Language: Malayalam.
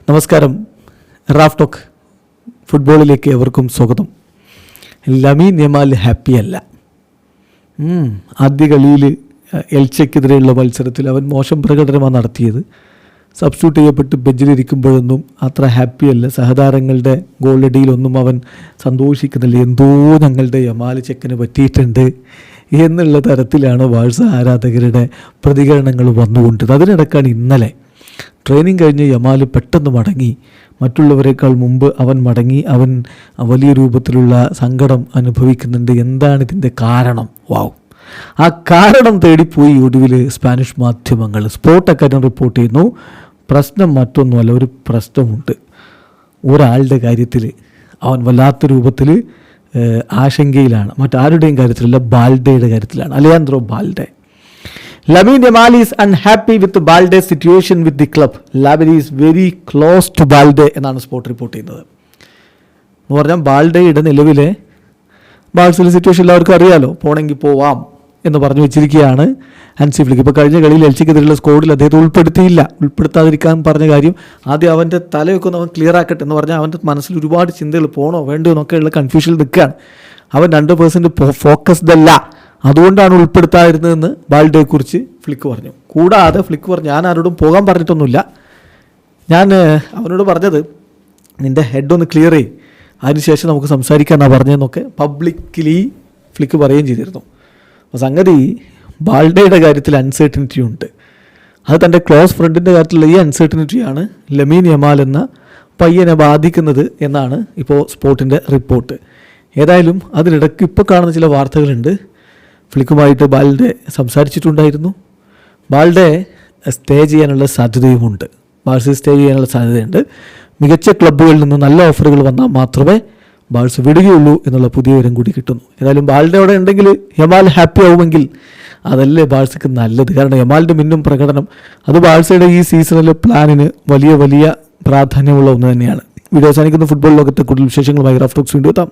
നമസ്കാരം. റാഫ് ടോക്ക് ഫുട്ബോളിലേക്ക് എവർക്കും സ്വാഗതം. ലമീൻ യമാൽ ഹാപ്പിയല്ല. ആദ്യ കളിയിൽ എൽച്ചയ്ക്കെതിരെയുള്ള മത്സരത്തിൽ അവൻ മോശം പ്രകടനമാണ് നടത്തിയത്. സബ്സ്റ്റിറ്റ്യൂട്ട് ചെയ്യപ്പെട്ട് ബെഞ്ചിലിരിക്കുമ്പോഴൊന്നും അത്ര ഹാപ്പിയല്ല. സഹതാരങ്ങളുടെ ഗോളടിയിലൊന്നും അവൻ സന്തോഷിക്കുന്നില്ല. എന്തോ ഞങ്ങളുടെ യമാൽ ചെക്കന് പറ്റിയിട്ടുണ്ട് എന്നുള്ള തരത്തിലാണ് ബാഴ്സ ആരാധകരുടെ പ്രതികരണങ്ങൾ വന്നുകൊണ്ടത്. അതിനിടക്കാണ് ഇന്നലെ ട്രെയിനിങ് കഴിഞ്ഞ് യമാൽ പെട്ടെന്ന് മടങ്ങി. മറ്റുള്ളവരെക്കാൾ മുമ്പ് അവൻ മടങ്ങി. അവൻ വലിയ രൂപത്തിലുള്ള സങ്കടം അനുഭവിക്കുന്നുണ്ട്. എന്താണ് ഇതിൻ്റെ കാരണം? വാവ്! ആ കാരണം തേടിപ്പോയി ഒടുവിൽ സ്പാനിഷ് മാധ്യമങ്ങൾ. സ്പോർട്ട് അക്കാദമി റിപ്പോർട്ട് ചെയ്യുന്നു, പ്രശ്നം മറ്റൊന്നുമല്ല, ഒരു പ്രശ്നമുണ്ട്. ഒരാളുടെ കാര്യത്തിൽ അവൻ വല്ലാത്ത രൂപത്തിൽ ആശങ്കയിലാണ്. മറ്റാരുടെയും കാര്യത്തിലല്ല, ബാൽഡയുടെ കാര്യത്തിലാണ്. Alejandro Balde. Lamine Yamal is unhappy with Balde's situation with the club. Lamine is very close to Balde എന്നാണ് സ്പോർട്ട് റിപ്പോർട്ട് ചെയ്യുന്നത്. എന്ന് പറഞ്ഞാൽ ബാൽഡയുടെ നിലവിലെ ബാഴ്സയിലെ സിറ്റുവേഷൻ എല്ലാവർക്കും അറിയാലോ. പോണെങ്കിൽ പോവാം എന്ന് പറഞ്ഞു വെച്ചിരിക്കുകയാണ് ഹാൻസി ഫ്ലിക്ക്. ഇപ്പോൾ കഴിഞ്ഞ കളിയിൽ എൽച്ചിക്കെതിരെയുള്ള സ്കോഡിൽ അദ്ദേഹത്തെ ഉൾപ്പെടുത്താതിരിക്കാൻ പറഞ്ഞ കാര്യം ആദ്യം അവൻ്റെ തലയൊക്കെ ഒന്ന് അവൻ ക്ലിയർ ആക്കട്ടെ എന്ന് പറഞ്ഞാൽ അവൻ്റെ മനസ്സിൽ ഒരുപാട് ചിന്തകൾ പോകണോ വേണ്ടോ എന്നൊക്കെയുള്ള കൺഫ്യൂഷനിൽ നിൽക്കുകയാണ്. അവൻ 100% ഫോക്കസ്ഡ് അല്ല. അതുകൊണ്ടാണ് ഉൾപ്പെടുത്താതിരുന്നതെന്ന് ബാൽഡയെക്കുറിച്ച് ഫ്ലിക്ക് പറഞ്ഞു. കൂടാതെ ഫ്ലിക്ക് പറഞ്ഞു, ഞാൻ ആരോടും പോകാൻ പറഞ്ഞിട്ടൊന്നുമില്ല. ഞാൻ അവനോട് പറഞ്ഞത് നിൻ്റെ ഹെഡ് ഒന്ന് ക്ലിയർ ചെയ്യും, അതിനുശേഷം നമുക്ക് സംസാരിക്കാനാണ് പറഞ്ഞതെന്നൊക്കെ പബ്ലിക്കലി ഫ്ലിക്ക് പറയുകയും ചെയ്തിരുന്നു. അപ്പോൾ സംഗതി ബാൽഡയുടെ കാര്യത്തിൽ അൺസർട്ടനിറ്റി ഉണ്ട്. അത് തൻ്റെ ക്ലോസ് ഫ്രണ്ടിൻ്റെ കാര്യത്തിലുള്ള ഈ അൺസർട്ടനിറ്റിയാണ് ലമീൻ യമാൽ എന്ന പയ്യനെ ബാധിക്കുന്നത് എന്നാണ് ഇപ്പോൾ സ്പോർട്ടിൻ്റെ റിപ്പോർട്ട്. ഏതായാലും അതിനിടയ്ക്ക് ഇപ്പോൾ കാണുന്ന ചില വാർത്തകളുണ്ട്. ഫ്ലിക്കുമായിട്ട് ബാൽഡെ സംസാരിച്ചിട്ടുണ്ടായിരുന്നു. ബാൽഡെ സ്റ്റേ ചെയ്യാനുള്ള സാധ്യതയുമുണ്ട്. ബാഴ്സ സ്റ്റേ ചെയ്യാനുള്ള സാധ്യതയുണ്ട്. മികച്ച ക്ലബ്ബുകളിൽ നിന്ന് നല്ല ഓഫറുകൾ വന്നാൽ മാത്രമേ ബാഴ്സ വിടുകയുള്ളൂ എന്നുള്ള പുതിയ വിവരം കൂടി കിട്ടുന്നു. ഏതായാലും ബാൽഡെ അവിടെ ഉണ്ടെങ്കിൽ യമാൽ ഹാപ്പി ആവുമെങ്കിൽ അതല്ലേ ബാഴ്സയ്ക്ക് നല്ലത്. കാരണം യമാലിൻ്റെ മിന്നും പ്രകടനം അത് ബാഴ്സയുടെ ഈ സീസണിലെ പ്ലാനിന് വലിയ പ്രാധാന്യമുള്ള ഒന്ന് തന്നെയാണ്. വീഡിയോ അവസാനിക്കുന്ന ഫുട്ബോൾ ലോകത്തെ കൂടുതൽ വിശേഷങ്ങളുമായി റാഫ് ടോക്സ് വീണ്ടും എത്താം.